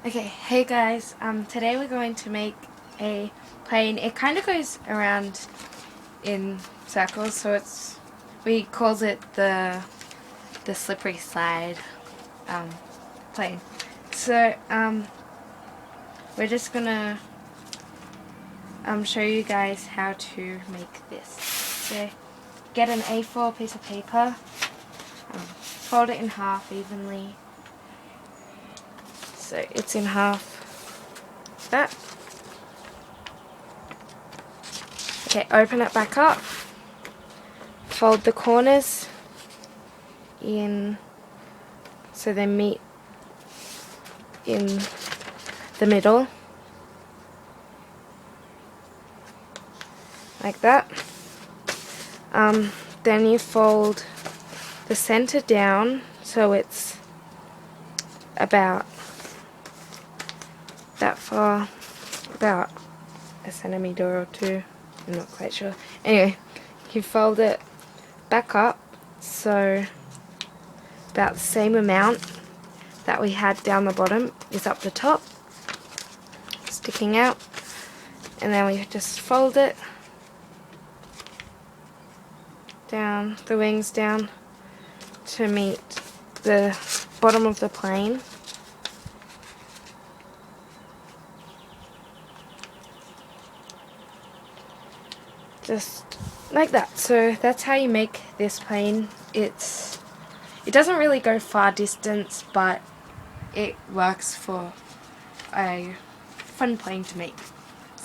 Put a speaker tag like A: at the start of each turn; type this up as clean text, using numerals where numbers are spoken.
A: Okay, hey guys, today we're going to make a plane. It kind of goes around in circles, so we calls it the slippery slide plane. So we're just gonna show you guys how to make this. So get an A4 piece of paper, fold it in half evenly. So it's in half that. Okay, open it back up, fold the corners in so they meet in the middle, like that. Then you fold the center down so it's about that far, about a centimeter or two, I'm not quite sure. Anyway, you fold it back up so about the same amount that we had down the bottom is up the top, sticking out, and then we just fold it down, the wings down to meet the bottom of the plane. Just like that. So that's how you make this plane. It doesn't really go far distance, but it works for a fun plane to make.